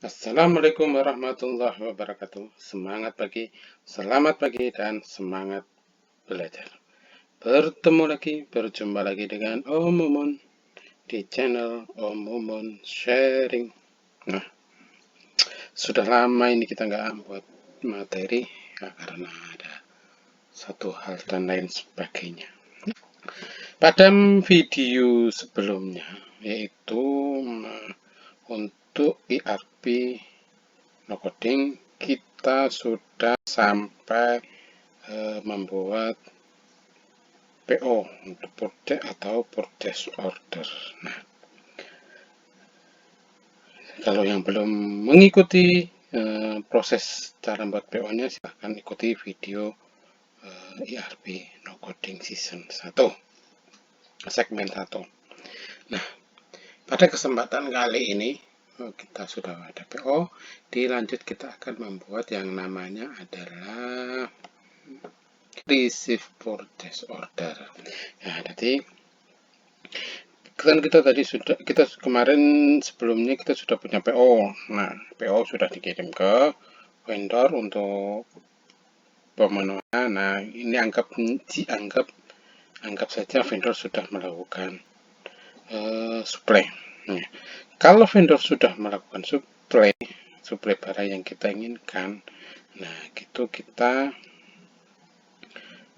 Assalamualaikum warahmatullahi wabarakatuh. Selamat pagi dan semangat belajar. Berjumpa lagi dengan Om Mumun di channel Om Mumun Sharing. Nah, sudah lama ini kita nggak buat materi ya, karena ada satu hal dan lain sebagainya. Pada video sebelumnya, yaitu untuk ERP no coding, kita sudah sampai membuat PO untuk project atau purchase order. Nah, kalau yang belum mengikuti proses cara membuat PO-nya, silahkan ikuti video ERP no coding season 1 segmen 1. Nah, pada kesempatan kali ini kita sudah ada PO, dilanjut kita akan membuat yang namanya adalah receive purchase order. Ya, jadi kan kita kemarin sebelumnya kita sudah punya PO. Nah, PO sudah dikirim ke vendor untuk pemenuhan. Nah, ini anggap saja vendor sudah melakukan supply. Nah, kalau vendor sudah melakukan supply barang yang kita inginkan, nah itu kita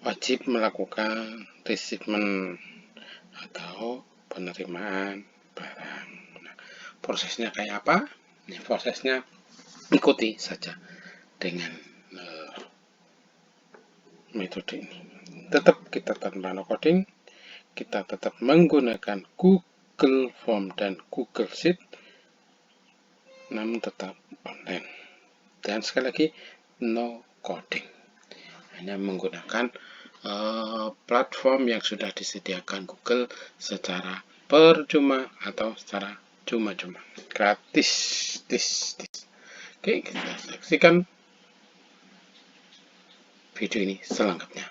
wajib melakukan receivement atau penerimaan barang. Nah, prosesnya kayak apa? Nah, prosesnya ikuti saja dengan metode ini. Tetap kita tanpa no coding, kita tetap menggunakan Google Form dan Google Sheet, namun tetap online. Dan sekali lagi no coding, hanya menggunakan platform yang sudah disediakan Google secara percuma atau secara cuma-cuma, gratis. Oke, kita saksikan video ini selengkapnya.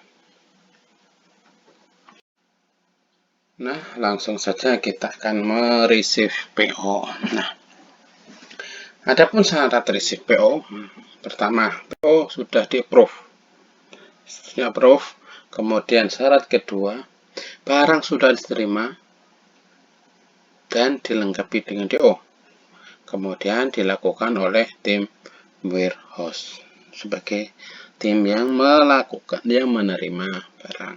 Nah, langsung saja kita akan mereceive PO. Nah, adapun syarat receive PO, pertama, PO sudah di-approve. Kemudian syarat kedua, barang sudah diterima dan dilengkapi dengan DO. Kemudian dilakukan oleh tim warehouse sebagai tim yang menerima barang.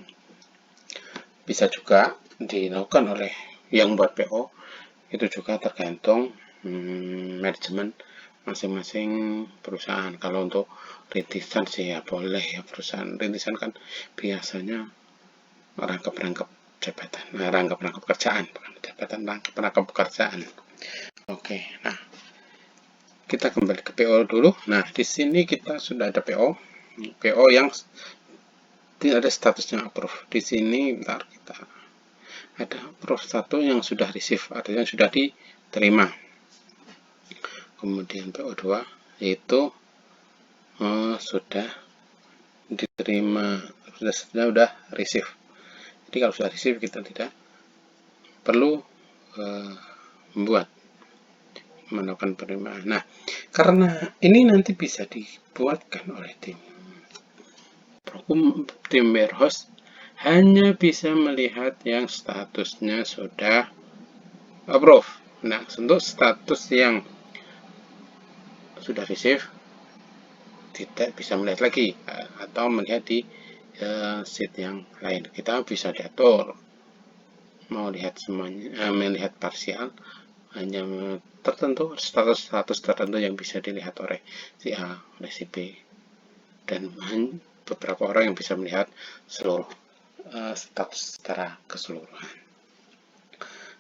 Bisa juga dilakukan oleh yang buat PO, itu juga tergantung manajemen masing-masing perusahaan. Kalau untuk rintisan sih ya boleh ya, perusahaan rintisan kan biasanya rangkap jabatan, rangkap kerjaan, bukan jabatan, rangkap pekerjaan. Oke, nah kita kembali ke PO dulu. Nah, di sini kita sudah ada PO yang tidak ada statusnya approve. Di sini bentar, kita ada approve 1 yang sudah receive, artinya sudah diterima. Kemudian PO 2 yaitu sudah diterima, sudah receive. Jadi kalau sudah receive kita tidak perlu melakukan penerimaan. Nah, karena ini nanti bisa dibuatkan oleh tim warehouse, hanya bisa melihat yang statusnya sudah approve. Nah, untuk status yang sudah receive tidak bisa melihat lagi atau melihat di sheet yang lain. Kita bisa diatur mau lihat semuanya, melihat parsial, hanya tertentu, status tertentu yang bisa dilihat oleh si A, oleh si B, dan beberapa orang yang bisa melihat seluruh status secara keseluruhan.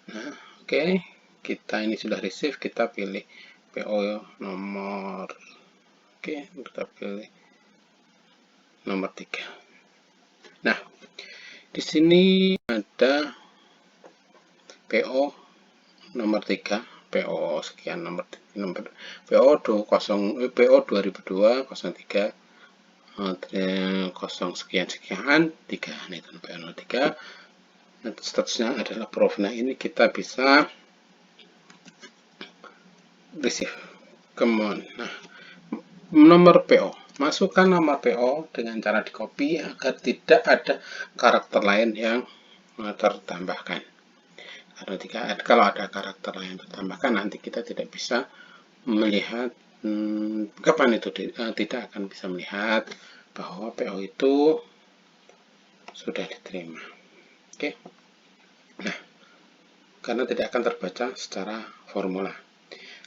Nah, oke, kita ini sudah receive, kita pilih PO nomor, kita pilih nomor 3. Nah, di sini ada PO nomor 3, PO sekian, nomor PO 2002 03 0 sekian 3. Nah, itu PO 03. Nah, statusnya adalah approve. Nah, ini kita bisa receive. Kemudian, nah, nomor PO. Masukkan nomor PO dengan cara di copy agar tidak ada karakter lain yang tertambahkan. Karena kalau ada karakter lain tertambahkan, nanti kita tidak bisa melihat kapan itu tidak akan bisa melihat bahwa PO itu sudah diterima. Oke. Nah, karena tidak akan terbaca secara formula.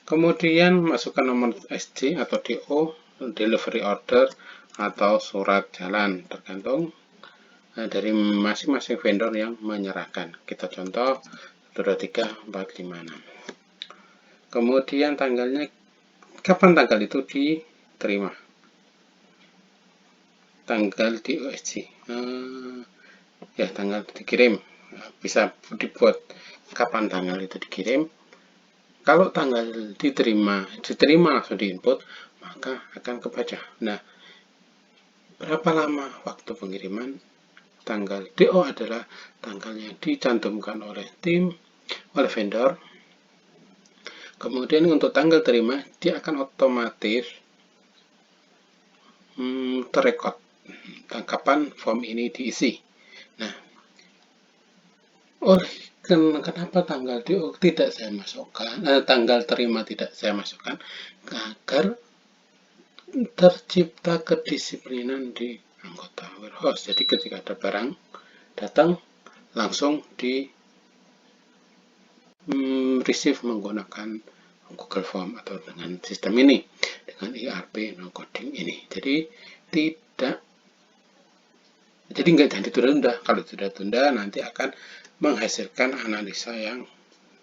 Kemudian masukkan nomor SC atau DO, delivery order atau surat jalan, tergantung dari masing-masing vendor yang menyerahkan. Kita contoh 1, 2, 3, 4, 5, 6. Kemudian tanggalnya, kapan tanggal itu diterima? Tanggal di OSC. Ya, tanggal dikirim. Bisa dibuat kapan tanggal itu dikirim. Kalau tanggal diterima langsung diinput, maka akan kebaca. Nah, berapa lama waktu pengiriman? Tanggal DO adalah tanggal yang dicantumkan oleh vendor. Kemudian untuk tanggal terima, dia akan otomatis terrekod kapan form ini diisi. Nah, kenapa tanggal DO tidak saya masukkan, tanggal terima tidak saya masukkan, agar tercipta kedisiplinan di anggota warehouse. Jadi ketika ada barang datang, langsung di receive menggunakan Google Form atau dengan sistem ini, dengan ERP no coding ini. Jadi nggak jadi tunda-tunda. Kalau sudah tunda, nanti akan menghasilkan analisa yang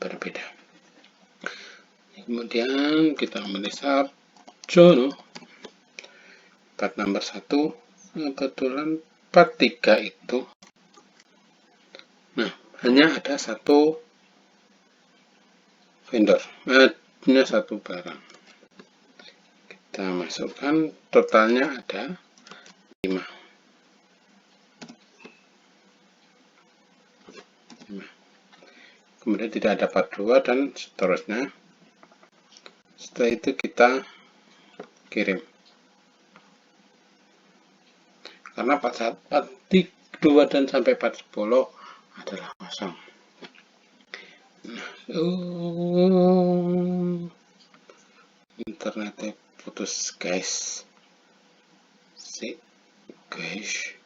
berbeda. Kemudian kita menuliskan jono part nomor 1, kebetulan part 3 itu, nah, hanya ada satu vendor, hanya satu barang. Kita masukkan, totalnya ada 5. Kemudian tidak ada part 2 dan seterusnya. Setelah itu kita kirim. Karena part 2 dan sampai part 10 adalah kosong. Nah, internetnya putus, guys. Guys.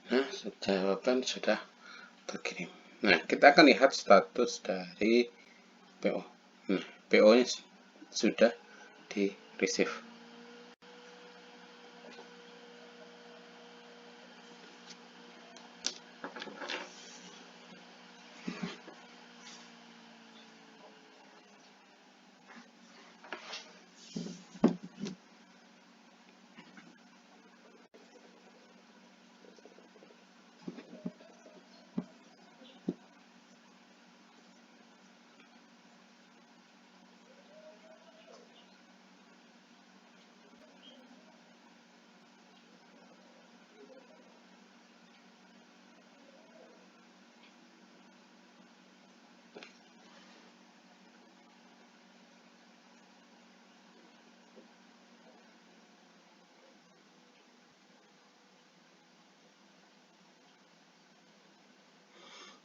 Nah, jawaban sudah terkirim. Nah, kita akan lihat status dari PO. Nah, PO-nya sudah di receive.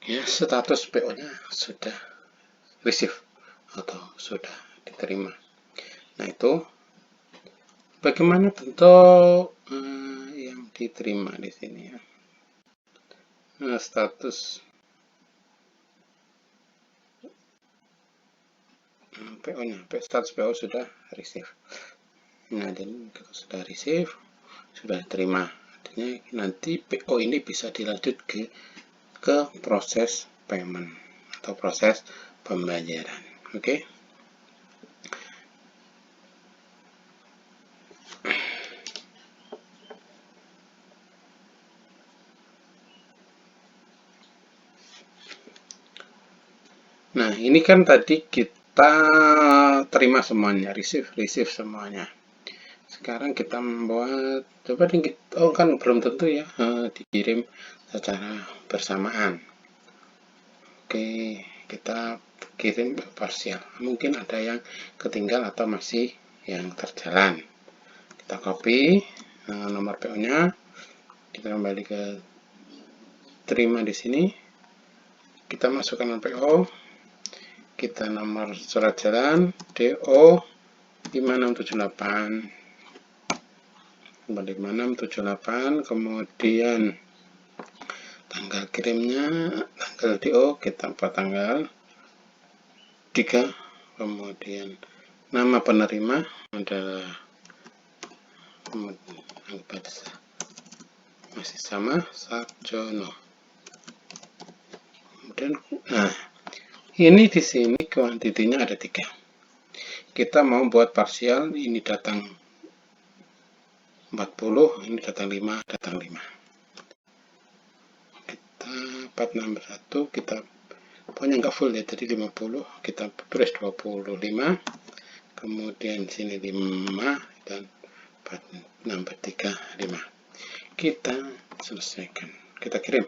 Ya, status PO-nya sudah receive atau sudah diterima. Nah, itu bagaimana bentuk yang diterima di sini ya. Nah, status PO-nya, status PO sudah receive. Nah, dan kalau sudah receive, sudah terima. Artinya nanti PO ini bisa dilanjut ke proses payment atau proses pembayaran. Oke. Nah, ini kan tadi kita terima semuanya, receive semuanya. Sekarang kita membuat, coba oh kan belum tentu ya, dikirim secara bersamaan. Oke, kita kirim parsial. Mungkin ada yang ketinggal atau masih yang terjalan. Kita copy nomor PO-nya, kita kembali ke terima di sini. Kita masukkan nomor PO, kita nomor surat jalan DO 5678, kemudian tanggal kirimnya, tanggal DO kita buat tanggal 3, kemudian nama penerima adalah masih sama Sarjono. Kemudian nah ini di sini kuantitinya ada 3. Kita mau buat parsial, ini datang 40, ini datang 5, datang 5. Kita 461, kita pokoknya nggak full ya, jadi 50, kita tulis 25, kemudian sini 5 dan 463 5. Kita selesaikan, kita kirim.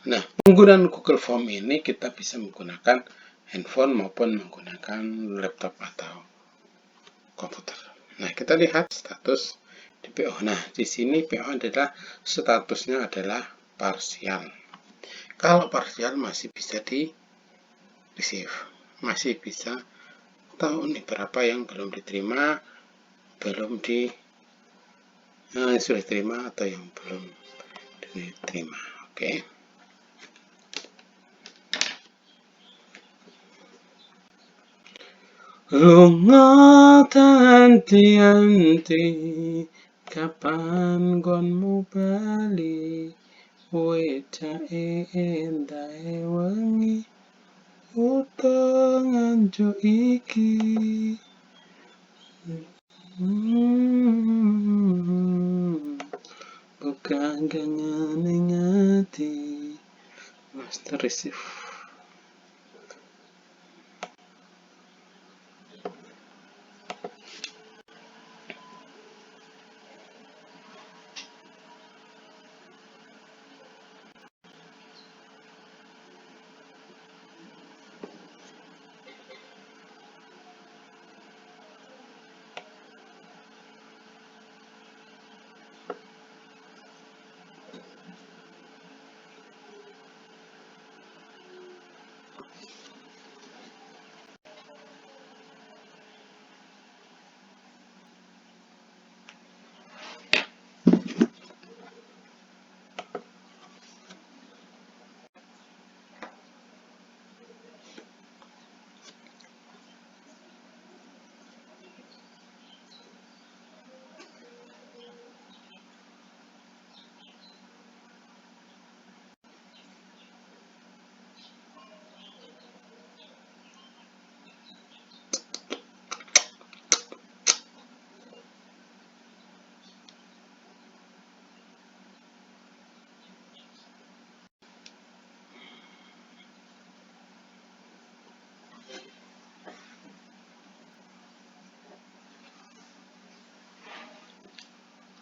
Nah, penggunaan Google Form ini kita bisa menggunakan handphone maupun menggunakan laptop atau komputer. Nah, kita lihat status di PO. Nah, di sini PO adalah statusnya adalah parsial. Kalau parsial masih bisa di receive, masih bisa tahu nih berapa yang belum diterima, belum sudah diterima atau yang belum diterima. Oke. Lunga tanti-anti, kapan gonmu bali, wecake endahe wengi, utang anjo iki. Bukan kangen ngati, master receive.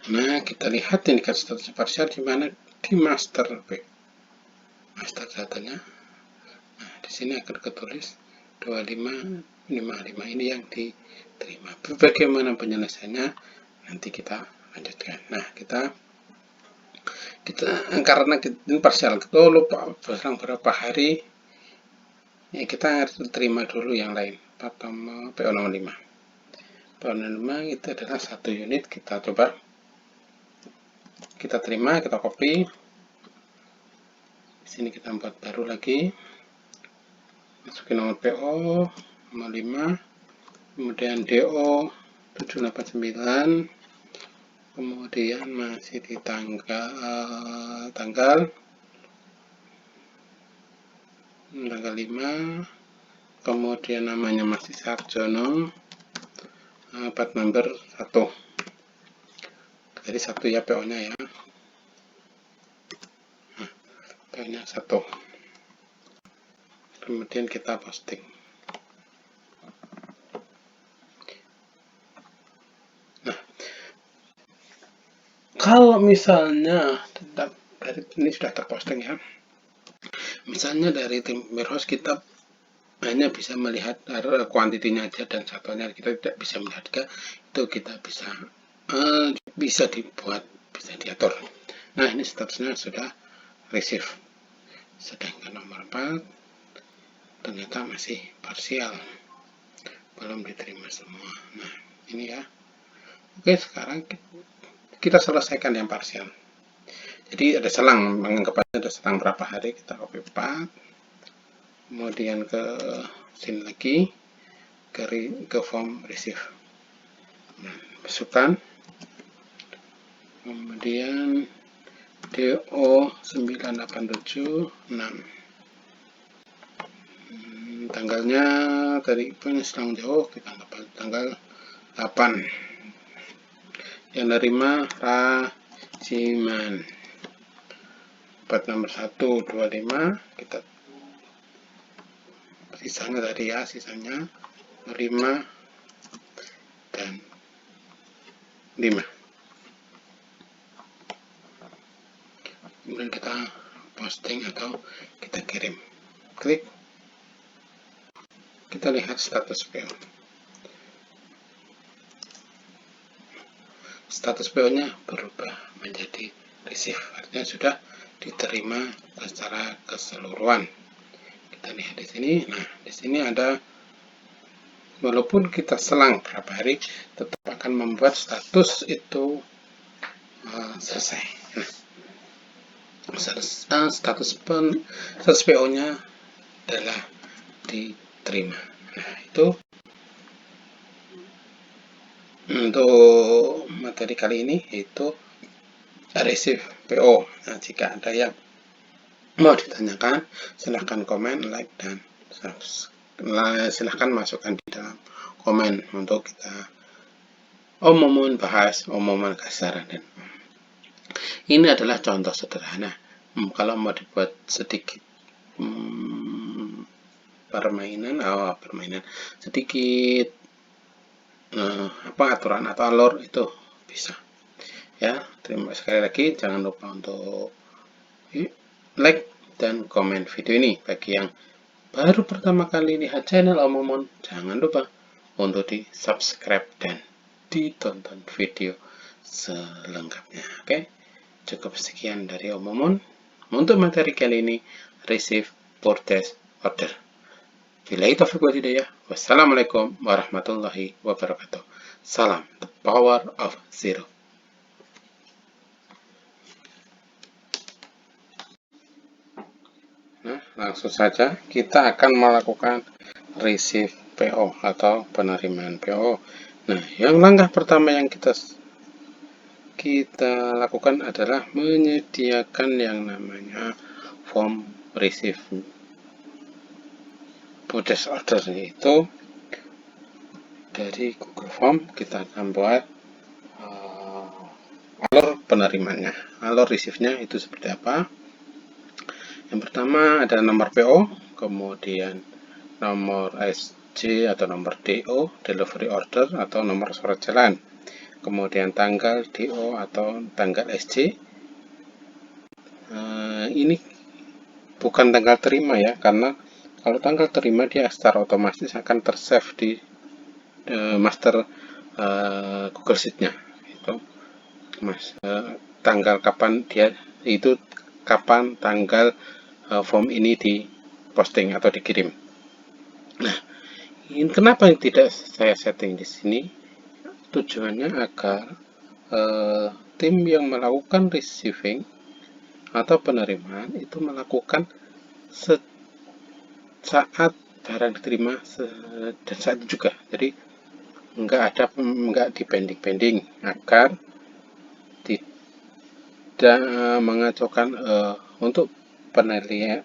Nah, kita lihat tingkat status parsial di mana di master datanya. Nah, di sini akan ketulis 2555 ini yang diterima. Bagaimana penyelesaiannya? Nanti kita lanjutkan. Nah, kita karena ini parsial, kita lupa berselang berapa hari ya, kita harus terima dulu yang lain. Pertama PO nomor 5. PO nomor 5 itu adalah 1 unit. Kita coba kita terima, kita copy. Di sini kita buat baru lagi, masukin nomor PO nomor 5, kemudian DO 789, kemudian masih di tanggal 5, kemudian namanya masih Sarjono, plat number 1. Jadi 1 ya PO nya ya, PO nya 1. Kemudian kita posting. Nah, kalau misalnya dari ini sudah terposting ya, misalnya dari tim warehouse kita hanya bisa melihat kuantitinya aja dan satuannya kita tidak bisa melihat, itu kita bisa dibuat, bisa diatur. Nah, ini statusnya sudah receive, sedangkan nomor 4 ternyata masih parsial, belum diterima semua. Nah, ini ya. Oke, sekarang kita selesaikan yang parsial. Jadi ada selang, menganggap ada selang berapa hari, kita copy 4, kemudian ke sini lagi, ke form receive. Nah, masukkan, kemudian DO 9876, tanggalnya tadi punya selang jauh, kita dapat tanggal 8. Yang nerima Rasiman, plat nomor 125, kita sisanya tadi ya, sisanya 5 dan 5. Kemudian kita posting atau kita kirim, klik, kita lihat status PO. Status PO nya berubah menjadi receive, artinya sudah diterima secara keseluruhan. Kita lihat di sini. Nah, di sini ada, walaupun kita selang berapa hari, tetap akan membuat status itu selesai. Nah, status PO nya adalah diterima. Nah, itu untuk materi kali ini, yaitu receive PO. Nah, jika ada yang mau ditanyakan, silahkan komen, like, dan silahkan masukkan di dalam komen untuk kita bahas omongan kasar. Dan ini adalah contoh sederhana. Kalau mau dibuat sedikit permainan sedikit aturan atau alur, itu bisa ya. Terima sekali lagi, jangan lupa untuk like dan komen video ini. Bagi yang baru pertama kali lihat channel Omomon, jangan lupa untuk di subscribe dan ditonton video selengkapnya. Oke, cukup sekian dari Omomon untuk materi kali ini, receive purchase order. Billahi taufiq wal hidayah. Wassalamualaikum warahmatullahi wabarakatuh. Salam the power of zero. Nah, langsung saja kita akan melakukan receive PO atau penerimaan PO. Nah, yang langkah pertama yang kita lakukan adalah menyediakan yang namanya form receive purchase order, yaitu dari Google Form kita akan buat alur penerimanya, alur receive-nya itu seperti apa. Yang pertama ada nomor PO, kemudian nomor SC atau nomor DO, delivery order atau nomor surat jalan, kemudian tanggal DO atau tanggal SC. Ini bukan tanggal terima ya, karena kalau tanggal terima dia secara otomatis akan tersave di master Google Sheet-nya. Itu tanggal kapan tanggal form ini diposting atau dikirim. Nah, kenapa tidak saya setting di sini? Tujuannya agar tim yang melakukan receiving atau penerimaan itu melakukan saat barang diterima dan saat itu juga. Jadi nggak dipending agar tidak mengacaukan untuk penilaian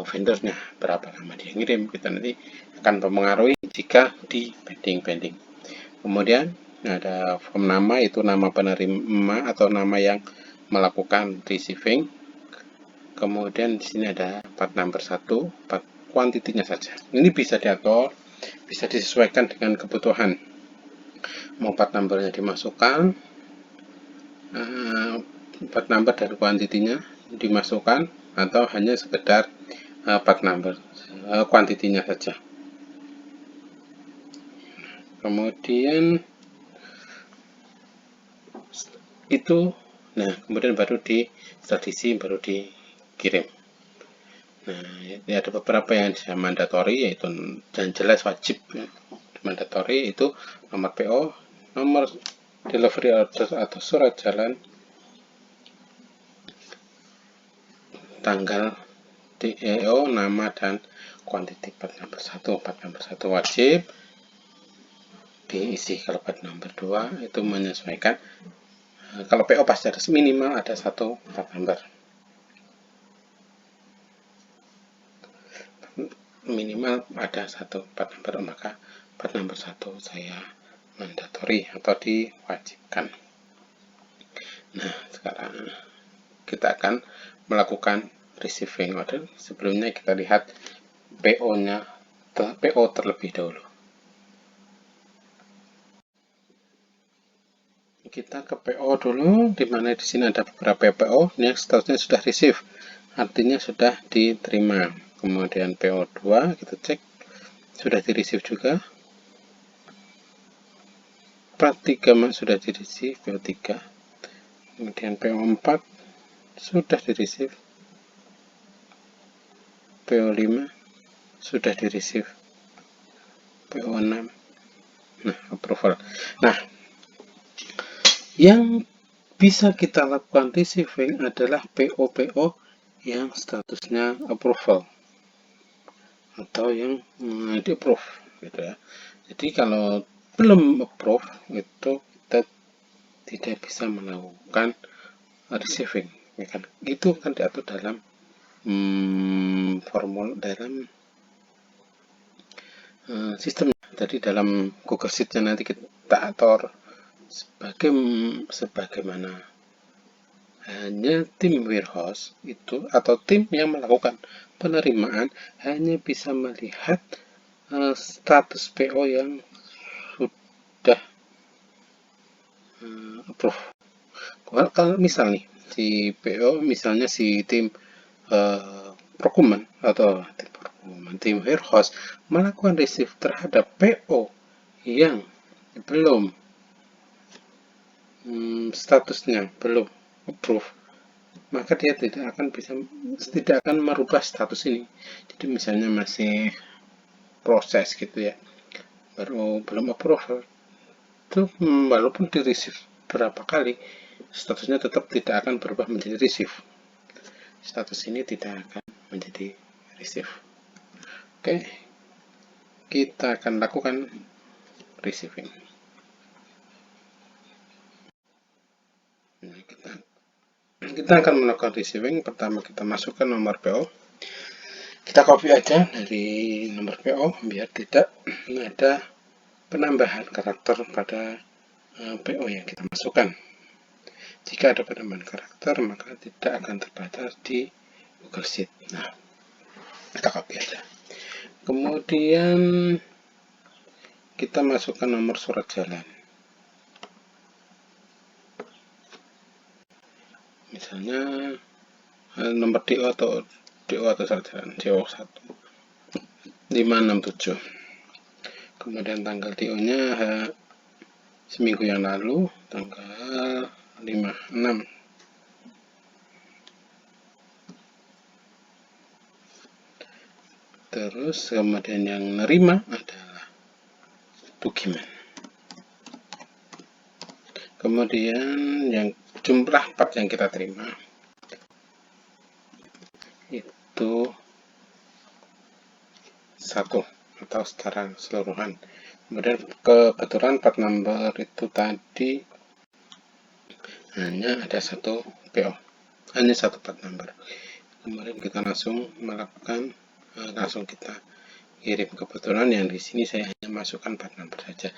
vendornya, berapa lama dia ngirim. Kita nanti akan mempengaruhi jika di pending. Kemudian ada form nama, itu nama penerima atau nama yang melakukan receiving. Kemudian di sini ada part number 1, part kuantitinya saja. Ini bisa diatur, bisa disesuaikan dengan kebutuhan. Mau part numbernya dimasukkan, part number dan kuantitinya dimasukkan, atau hanya sekedar part number kuantitinya saja. Kemudian itu, kemudian baru baru dikirim. Nah, ini ada beberapa yang mandatory, yaitu dan jelas wajib mandatory, itu nomor PO, nomor delivery order atau surat jalan, tanggal DEO, nama, dan quantity. Part number 1 wajib diisi. Kalau part number 2 itu menyesuaikan. Kalau PO pasti harus minimal ada 1 part number. Minimal ada 1 part number, maka part number 1 saya mandatory atau diwajibkan. Nah, sekarang kita akan melakukan receiving order. Sebelumnya kita lihat PO terlebih dahulu. Kita ke PO dulu, di mana di sini ada beberapa PO. Ini statusnya sudah receive, artinya sudah diterima. Kemudian PO2 kita cek sudah di receive juga. Part 3 sudah di receive, PO3. Kemudian PO4 sudah di receive, PO5 sudah di receive, PO6 approval. Nah, yang bisa kita lakukan receiving adalah PO yang statusnya approval atau yang di approve gitu ya. Jadi kalau belum approve itu kita tidak bisa melakukan receiving, ya kan? Itu kan diatur dalam dalam sistem. Jadi dalam Google Sheet-nya nanti kita atur sebagaimana hanya tim warehouse itu atau tim yang melakukan penerimaan hanya bisa melihat status PO yang sudah approve. Kalau misal nih si PO, misalnya si tim procurement atau tim warehouse melakukan receive terhadap PO yang belum statusnya belum approve, maka dia tidak akan merubah status ini. Jadi misalnya masih proses gitu ya, baru belum approve, itu walaupun di receive berapa kali, statusnya tetap tidak akan berubah menjadi receive. Status ini tidak akan menjadi receive. Oke, kita akan lakukan receiving. Nah, kita akan melakukan receiving. Pertama kita masukkan nomor PO. Kita copy aja dari nomor PO biar tidak ada penambahan karakter pada PO yang kita masukkan. Jika ada penambahan karakter, maka tidak akan terbaca di Google Sheet. Nah, kita copy aja. Kemudian kita masukkan nomor surat jalan. Misalnya nomor DO atau surat jalan DO1 567. Kemudian tanggal DO-nya seminggu yang lalu, tanggal 6. Terus kemudian yang nerima adalah Tukiman. Kemudian yang jumlah part yang kita terima itu 1 atau secara keseluruhan. Kemudian kebetulan part number itu tadi hanya ada 1 PO, hanya 1 part number. Kemudian kita langsung melakukan langsung kita kirim. Kebetulan yang di sini saya hanya masukkan part number saja.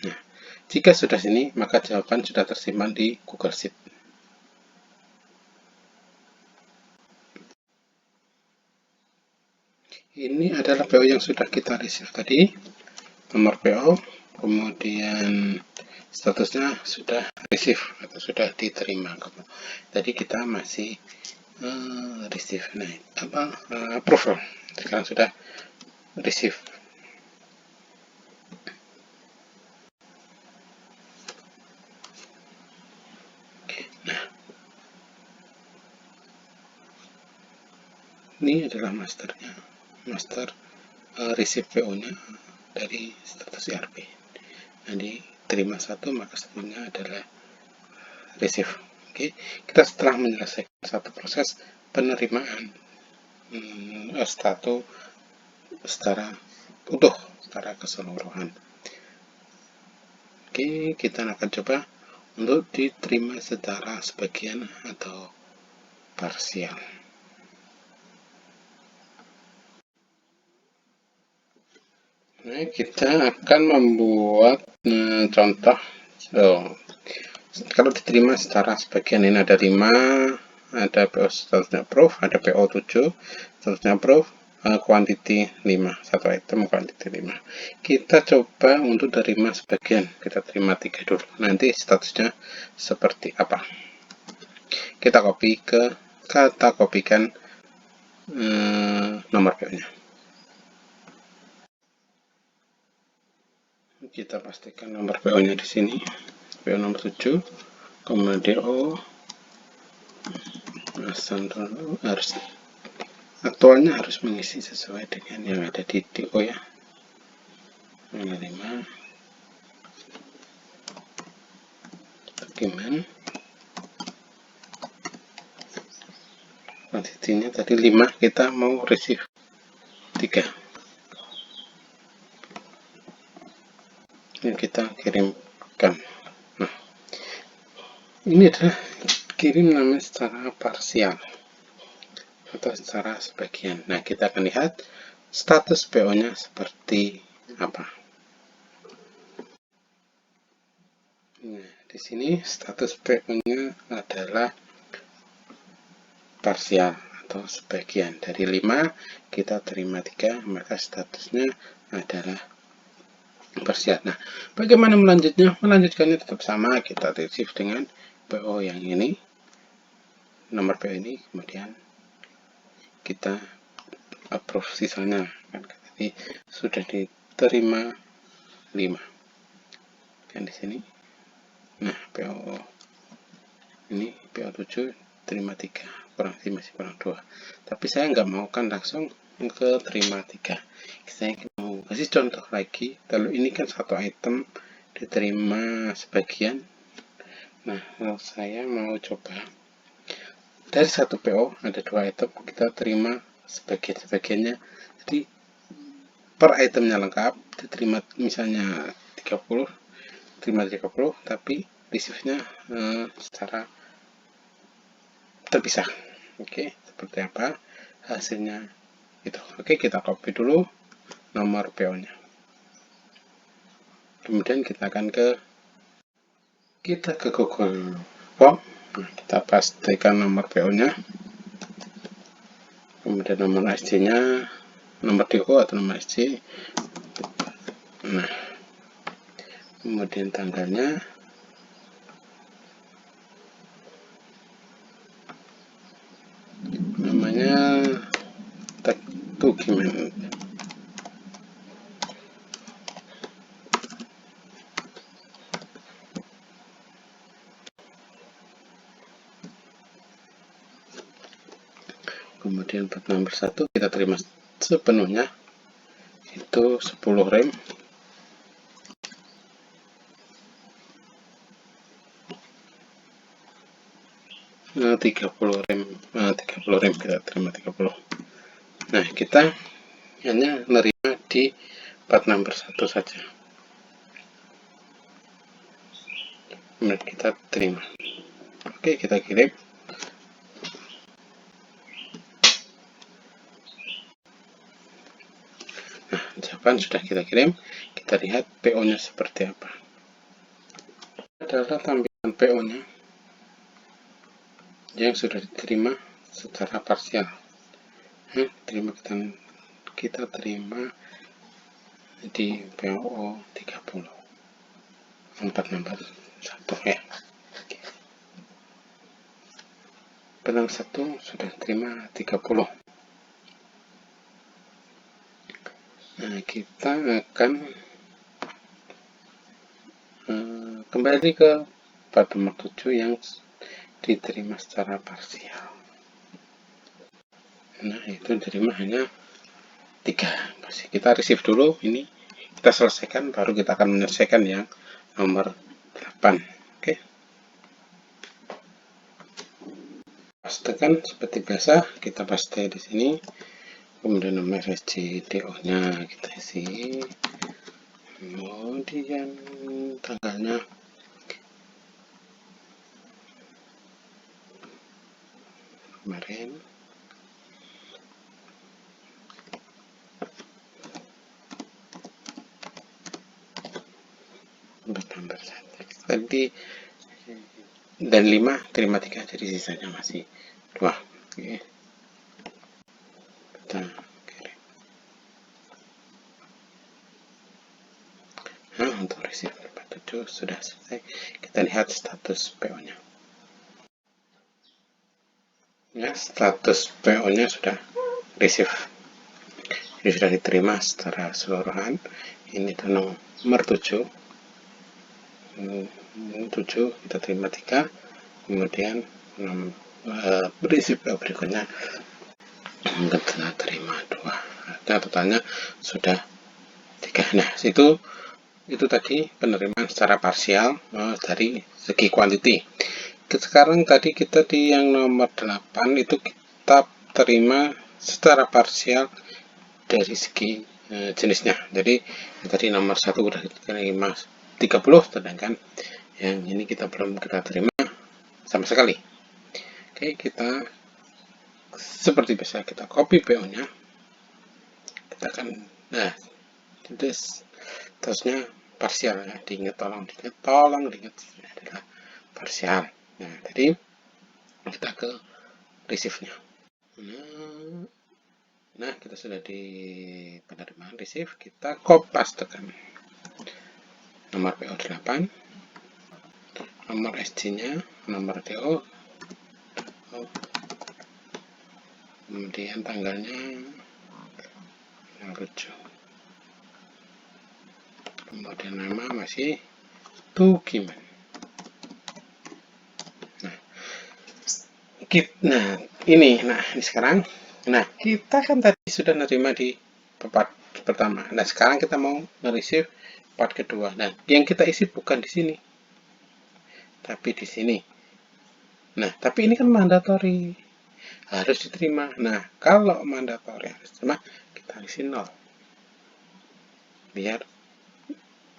Nah, jika sudah sini, maka jawaban sudah tersimpan di Google Sheet. Ini adalah PO yang sudah kita receive tadi, nomor PO, kemudian statusnya sudah receive atau sudah diterima. Tadi kita masih receive, approval. Sekarang sudah receive. Nah, ini adalah masternya, master receive PO-nya dari status ERP. Jadi terima 1, maka statusnya adalah receive. Oke, kita setelah menyelesaikan satu proses penerimaan status secara utuh, secara keseluruhan. Oke, kita akan coba untuk diterima secara sebagian atau parsial. Nah, kita akan membuat contoh. Kalau diterima secara sebagian, ini ada 5, ada PO statusnya approve, ada PO 7 statusnya approve, quantity 5, satu item quantity 5. Kita coba untuk terima sebagian, kita terima 3 dulu, nanti statusnya seperti apa. Kita kopikan nomor PO nya. Kita pastikan nomor PO nya di sini, PO nomor 7, kemudian DO harus aktualnya harus mengisi sesuai dengan yang ada di DO ya. Menerima dokumen kuantitinya tadi 5, kita mau receive 3 yang kita kirimkan. Nah, ini adalah kirim namanya secara parsial atau secara sebagian. Nah, kita akan lihat status PO nya seperti apa. Nah, di sini status PO nya adalah parsial atau sebagian. Dari 5 kita terima 3, maka statusnya adalah parsial. Nah, bagaimana melanjutnya? Melanjutkannya tetap sama, kita receive dengan PO yang ini, nomor PO ini, kemudian kita approve sisanya, kan tadi sudah diterima 5 dan di sini. Nah, PO ini PO 7 terima 3, kurang sih, masih kurang 2, tapi saya nggak mau kan langsung ke terima 3, saya mau kasih contoh lagi. Lalu ini kan satu item diterima sebagian. Nah, saya mau coba dari satu PO ada 2 item, kita terima sebagiannya, jadi per itemnya lengkap, diterima misalnya 30, terima 30, tapi receive-nya secara terpisah. Oke, seperti apa hasilnya itu. Oke, kita copy dulu nomor PO nya, kemudian kita akan ke Google Form. Nah, kita pastikan nomor PO nya, kemudian nomor SC nya, nomor DO atau nomor SC. Nah, kemudian tanggalnya, namanya dokumen, Kemudian part number 1 kita terima sepenuhnya, itu 10 rem. Nah, 30 rem, 30 rem kita terima 30. Nah, kita hanya menerima di part number 1 saja. Kemudian kita terima. Oke, kita kirim. Nah, jawaban sudah kita kirim. Kita lihat PO-nya seperti apa. Adalah tampilan PO-nya yang sudah diterima secara parsial. Kita terima di PO 30 part number 1 ya. Part number 1 sudah terima 30. Nah, kita akan kembali ke part nomor 7 yang diterima secara parsial. Nah, itu diterima hanya 3. Kita receive dulu, ini kita selesaikan, baru kita akan menyelesaikan yang nomor 8. Oke. Pastekan seperti biasa, kita paste di sini. Kemudian nomor SJDO-nya kita isi. Kemudian tanggalnya kemarin. Bertambah 1 tadi dan 5 terima 3, jadi sisanya masih 2. Oke. Kita kirim. Nah, untuk receiver 7 sudah selesai. Kita lihat status PO-nya. Ya, status PO-nya sudah receive. Ini sudah diterima secara keseluruhan. Ini itu nomor 7. 7 kita terima 3. Kemudian receive berikutnya kita terima 2. Nah, totalnya sudah 3. Nah, itu tadi penerimaan secara parsial dari segi quantity. Sekarang tadi kita di yang nomor 8 itu kita terima secara parsial dari segi jenisnya. Jadi tadi nomor 1 udah terima 30, sedangkan yang ini kita belum kita terima sama sekali. Oke, kita seperti biasa kita copy PO-nya. Kita akan terusnya parsial ya, tolong diingat ini adalah parsial. Nah, jadi kita ke receive-nya. Nah, kita sudah di penerimaan receive, kita copy pastekan nomor PO 8, nomor SC-nya, nomor DO, kemudian tanggalnya 7, kemudian nama masih Tukiman. Nah, ini sekarang, kita kan tadi sudah menerima di part pertama. Nah, sekarang kita mau nge-receive part kedua. Nah, yang kita isi bukan di sini, tapi di sini. Nah, tapi ini kan mandatory, harus diterima. Nah, kalau mandatory harus diterima, kita isi 0. Biar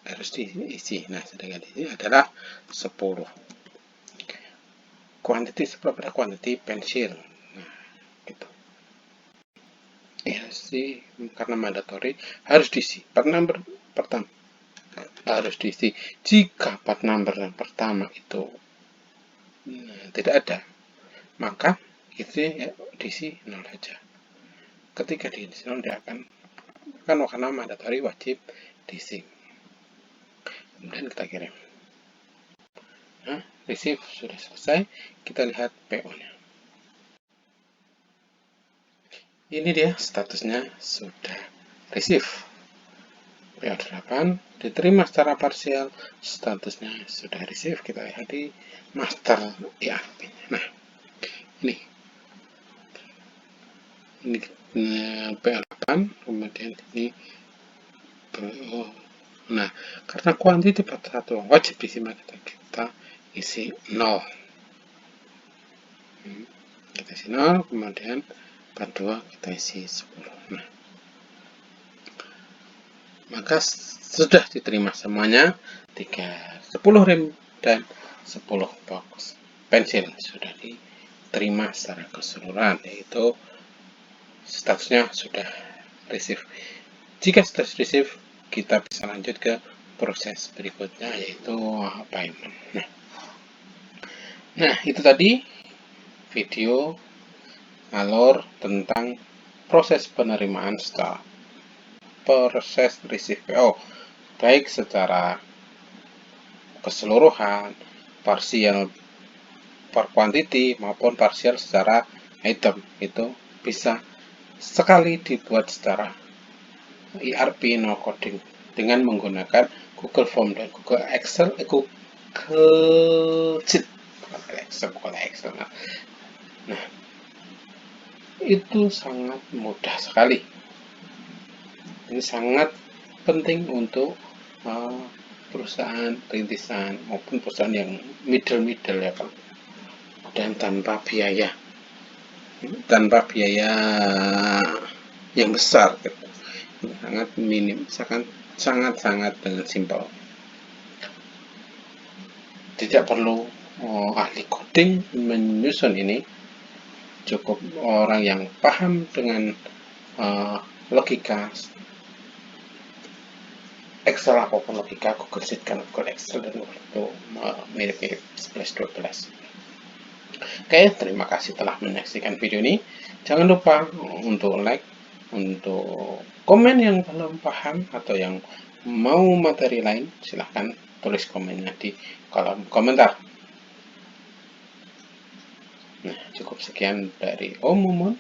harus diisi. Nah, sedangkan ini adalah 10. Quantity sebelum pada quantity pensil. Nah, gitu. Ya sih, karena mandatory harus diisi. Part number pertama harus diisi. Jika part number yang pertama itu tidak ada, maka itu ya, diisi 0 saja. Ketika diisi 0, dia akan karena mandatory wajib diisi. Kemudian kita kirim. Nah, receive sudah selesai. Kita lihat PO-nya. Ini dia statusnya sudah receive. PO 8 diterima secara parsial, statusnya sudah receive. Kita lihat di master ERP. Nah, ini ini PL8, kemudian ini PO. Nah, karena kuantiti part 1 wajib diisi, maka kita isi 0. Kita isi 0, kemudian part 2 kita isi 10. Nah, maka sudah diterima semuanya 10 rem dan 10 box pensil sudah diterima secara keseluruhan, yaitu statusnya sudah receive. Jika status receive, kita bisa lanjut ke proses berikutnya, yaitu payment. Nah, itu tadi video alur tentang proses penerimaan setelah proses receive PO, baik secara keseluruhan, parsial per quantity maupun parsial secara item. Itu bisa sekali dibuat secara ERP no coding dengan menggunakan Google Form dan Google Excel, Google Sheet, Google Excel. Nah, itu sangat mudah sekali. Ini sangat penting untuk perusahaan rintisan maupun perusahaan yang middle ya, kan, dan tanpa biaya yang besar, gitu. Sangat minim, sangat dengan simpel. Tidak perlu ahli coding menyusun ini, cukup orang yang paham dengan logika Excel apapun logika Google Sheet, kan Google Excel dan itu mirip-mirip 11-12. Oke, terima kasih telah menyaksikan video ini. Jangan lupa untuk like, untuk komen yang belum paham atau yang mau materi lain, silahkan tulis komennya di kolom komentar. Nah, cukup sekian dari Om Mumun.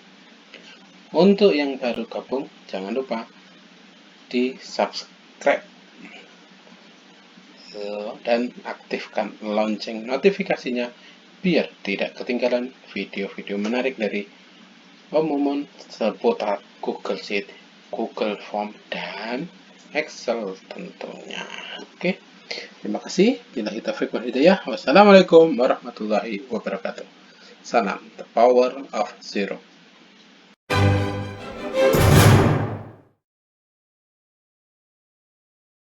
Untuk yang baru gabung, jangan lupa di subscribe dan aktifkan lonceng notifikasinya biar tidak ketinggalan video-video menarik dari Om Mumun seputar Google Sheet, Google Form, dan Excel tentunya. Oke, terima kasih. Billahi taufiq wal hidayah. Wassalamualaikum warahmatullahi wabarakatuh. Salam, the power of zero.